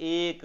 1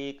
1